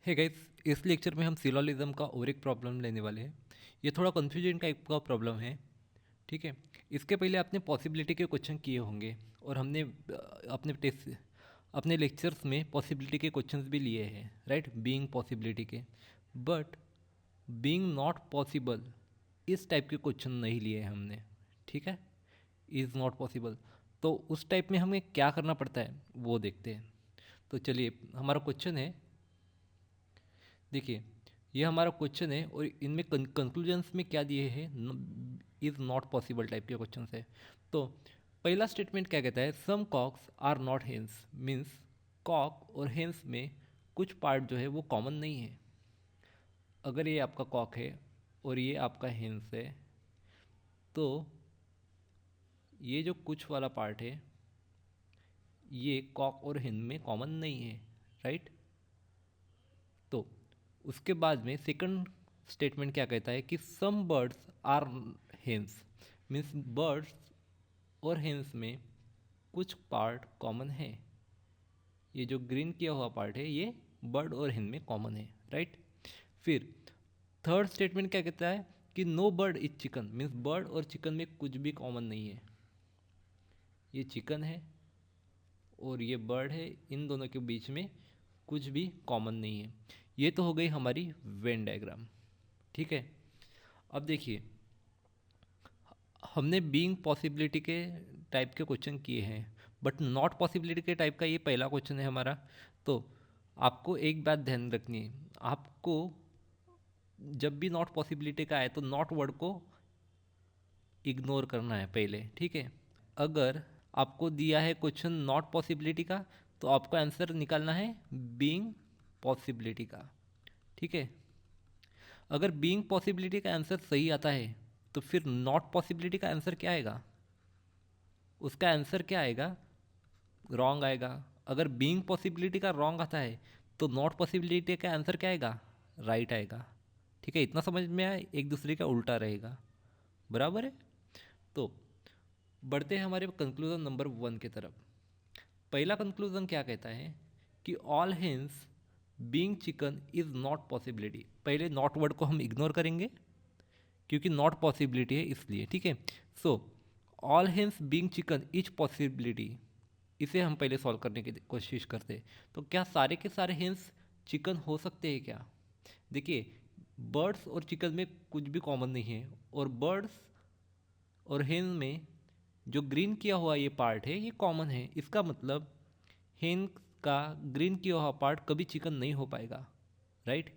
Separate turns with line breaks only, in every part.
है गाइस, इस लेक्चर में हम सिलोजिज्म का और एक प्रॉब्लम लेने वाले हैं। ये थोड़ा कन्फ्यूजन टाइप का प्रॉब्लम है। ठीक है, इसके पहले आपने पॉसिबिलिटी के क्वेश्चन किए होंगे और हमने अपने टेस्ट अपने लेक्चर्स में पॉसिबिलिटी के क्वेश्चंस भी लिए हैं, राइट, बीइंग पॉसिबिलिटी के। बट बीइंग नॉट पॉसिबल, इस टाइप के क्वेश्चन नहीं लिए हैं हमने। ठीक है, इज़ नॉट पॉसिबल। तो उस टाइप में हमें क्या करना पड़ता है वो देखते हैं। तो चलिए, हमारा क्वेश्चन है, देखिए, ये हमारा क्वेश्चन है और इनमें कंक्लूजन्स में क्या दिए हैं, इज़ नॉट पॉसिबल टाइप के क्वेश्चन है। तो पहला स्टेटमेंट क्या कहता है, some cocks are not hens, means cock और हेंस में कुछ पार्ट जो है वो कॉमन नहीं है। अगर ये आपका कॉक है और ये आपका हेंस है, तो ये जो कुछ वाला पार्ट है ये कॉक और हेन में कॉमन नहीं है, राइट। तो उसके बाद में सेकंड स्टेटमेंट क्या कहता है कि some birds are hens, means birds और हेंस में कुछ पार्ट कॉमन है। ये जो ग्रीन किया हुआ पार्ट है ये बर्ड और हेन में कॉमन है, राइट। फिर थर्ड स्टेटमेंट क्या कहता है कि no bird is chicken, means bird और चिकन में कुछ भी कॉमन नहीं है। ये चिकन है और ये बर्ड है, इन दोनों के बीच में कुछ भी कॉमन नहीं है। ये तो हो गई हमारी वेन डायग्राम। ठीक है, अब देखिए, हमने बीइंग पॉसिबिलिटी के टाइप के क्वेश्चन किए हैं, बट नॉट पॉसिबिलिटी के टाइप का ये पहला क्वेश्चन है हमारा। तो आपको एक बात ध्यान रखनी है, आपको जब भी नॉट पॉसिबिलिटी का आए तो नॉट वर्ड को इग्नोर करना है पहले। ठीक है, अगर आपको दिया है क्वेश्चन नॉट पॉसिबिलिटी का तो आपको आंसर निकालना है बीइंग पॉसिबिलिटी का। ठीक है, अगर बीइंग पॉसिबिलिटी का आंसर सही आता है तो फिर नॉट पॉसिबिलिटी का आंसर क्या आएगा, उसका आंसर क्या आएगा, रॉन्ग आएगा। अगर बीइंग पॉसिबिलिटी का रॉन्ग आता है तो नॉट पॉसिबिलिटी का आंसर क्या आएगा, राइट आएगा। ठीक है, इतना समझ में आया, एक दूसरे का उल्टा रहेगा, बराबर है। तो बढ़ते हैं हमारे कंक्लूजन नंबर 1 की तरफ। पहला कंक्लूजन क्या कहता है कि all hence being chicken is not possibility. पहले नॉट वर्ड को हम इग्नोर करेंगे क्योंकि नॉट पॉसिबिलिटी है इसलिए। ठीक है, so all hence being chicken is possibility, इसे हम पहले सॉल्व करने की कोशिश करते हैं। तो क्या सारे के सारे हेंस चिकन हो सकते हैं क्या। देखिए, बर्ड्स और चिकन में कुछ भी कॉमन नहीं है और बर्ड्स और हेन में जो ग्रीन किया हुआ ये पार्ट है ये कॉमन है। इसका मतलब हेन का ग्रीन किया हुआ पार्ट कभी चिकन नहीं हो पाएगा, राइट।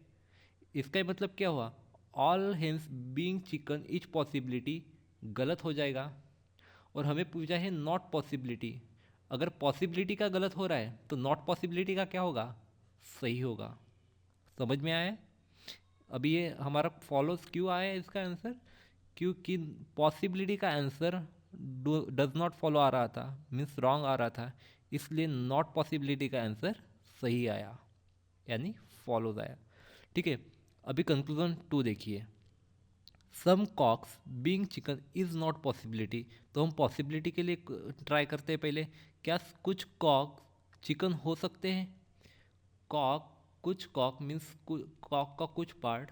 इसका ये मतलब क्या हुआ, all hence being chicken etch possibility गलत हो जाएगा। और हमें पूछा है नॉट पॉसिबिलिटी, अगर पॉसिबिलिटी का गलत हो रहा है तो नॉट पॉसिबिलिटी का क्या होगा, सही होगा। समझ में आया है? अभी ये हमारा फॉलोज क्यों आया है इसका आंसर, क्योंकि पॉसिबिलिटी का आंसर डज नॉट फॉलो आ रहा था, मीन्स रॉन्ग आ रहा था, इसलिए नॉट पॉसिबिलिटी का आंसर सही आया, यानी फॉलोज आया। ठीक है, अभी कंक्लूजन 2 देखिए, some cocks being chicken is not possibility. तो हम पॉसिबिलिटी के लिए ट्राई करते हैं पहले, क्या कुछ कॉक चिकन हो सकते हैं। कॉक, कुछ कॉक मीन्स कॉक का कुछ पार्ट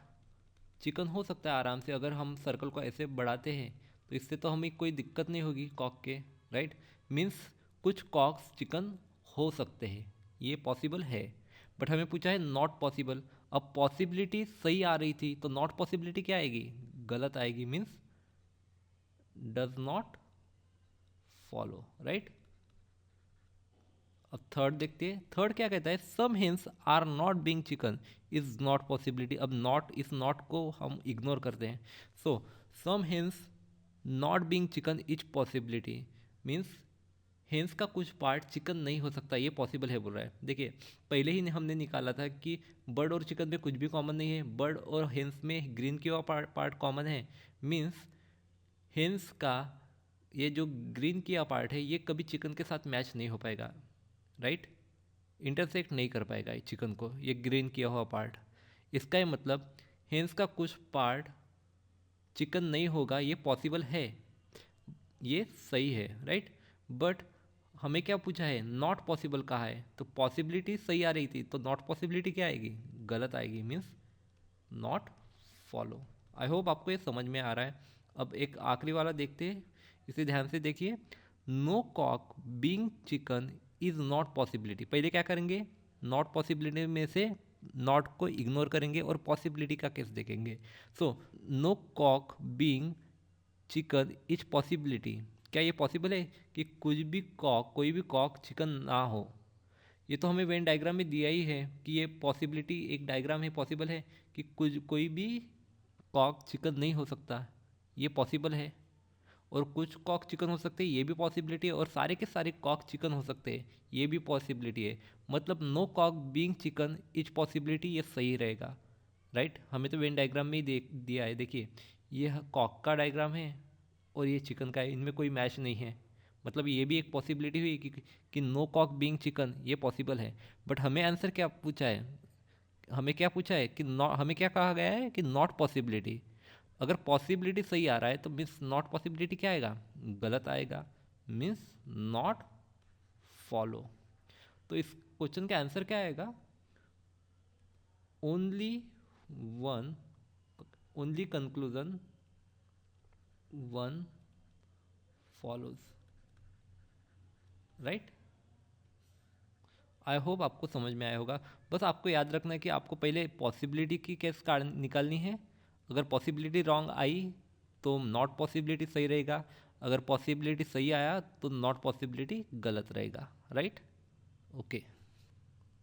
चिकन हो सकता है आराम से। अगर हम सर्कल को ऐसे बढ़ाते हैं तो इससे तो हमें कोई दिक्कत नहीं होगी कॉक के, राइट। मीन्स कुछ कॉक्स चिकन हो सकते हैं, ये पॉसिबल है। बट हमें पूछा है नॉट पॉसिबल। अब पॉसिबिलिटी सही आ रही थी तो नॉट पॉसिबिलिटी क्या आएगी, गलत आएगी, means does not follow, right. अब थर्ड देखते हैं, थर्ड क्या कहता है, some hens are not being chicken is not possibility. अब नॉट, इस नॉट को हम इग्नोर करते हैं। So some hens not being chicken is possibility, means hens का कुछ पार्ट चिकन नहीं हो सकता, ये पॉसिबल है बोल रहा है। देखिए, पहले ही हमने निकाला था कि बर्ड और चिकन में कुछ भी कॉमन नहीं है, बर्ड और हेंस में ग्रीन की पार्ट पार्ट कॉमन है, मीन्स हेंस का ये जो ग्रीन किया पार्ट है ये कभी चिकन के साथ मैच नहीं हो पाएगा, राइट। इंटरसेक्ट नहीं कर पाएगा चिकन को ये ग्रीन किया हुआ पार्ट। इसका ये मतलब हेंस का कुछ पार्ट चिकन नहीं होगा, ये पॉसिबल है, ये सही है, राइट। बट हमें क्या पूछा है, नॉट पॉसिबल कहा है, तो पॉसिबिलिटी सही आ रही थी, तो नॉट पॉसिबिलिटी क्या आएगी, गलत आएगी, means not follow. I hope आपको ये समझ में आ रहा है। अब एक आखिरी वाला देखते हैं, इसे ध्यान से देखिए। No cock being chicken is not possibility. पहले क्या करेंगे, नॉट पॉसिबिलिटी में से नॉट को इग्नोर करेंगे और पॉसिबिलिटी का केस देखेंगे। So no cock being chicken is possibility. क्या ये पॉसिबल है कि कुछ भी कॉक, कोई भी कॉक चिकन ना हो? ये तो हमें वेन डायग्राम में दिया ही है कि ये पॉसिबिलिटी एक डायग्राम है, पॉसिबल है कि कुछ कोई भी कॉक चिकन नहीं हो सकता, ये पॉसिबल है। और कुछ कॉक चिकन हो सकते हैं, ये भी पॉसिबिलिटी है। और सारे के सारे कॉक चिकन हो सकते हैं, ये भी पॉसिबिलिटी है। मतलब no cock being chicken is possibility, ये सही रहेगा, राइट। हमें तो वेन डायग्राम में ही दिया है, देखिए ये कॉक का डायग्राम है और ये चिकन का है, इनमें कोई मैच नहीं है। मतलब ये भी एक पॉसिबिलिटी हुई कि नो कॉक बीइंग चिकन ये पॉसिबल है। बट हमें आंसर क्या पूछा है, हमें क्या पूछा है कि हमें क्या कहा गया है कि नॉट पॉसिबिलिटी। अगर पॉसिबिलिटी सही आ रहा है तो मीन्स नॉट पॉसिबिलिटी क्या आएगा, गलत आएगा, मीन्स नॉट फॉलो। तो इस क्वेश्चन का आंसर क्या आएगा, only one, only conclusion one follows, right. I hope आपको समझ में आया होगा। बस आपको याद रखना है कि आपको पहले पॉसिबिलिटी की केस काढ़ निकालनी है। अगर पॉसिबिलिटी रॉन्ग आई तो नॉट पॉसिबिलिटी सही रहेगा, अगर पॉसिबिलिटी सही आया तो नॉट पॉसिबिलिटी गलत रहेगा, राइट। ओके।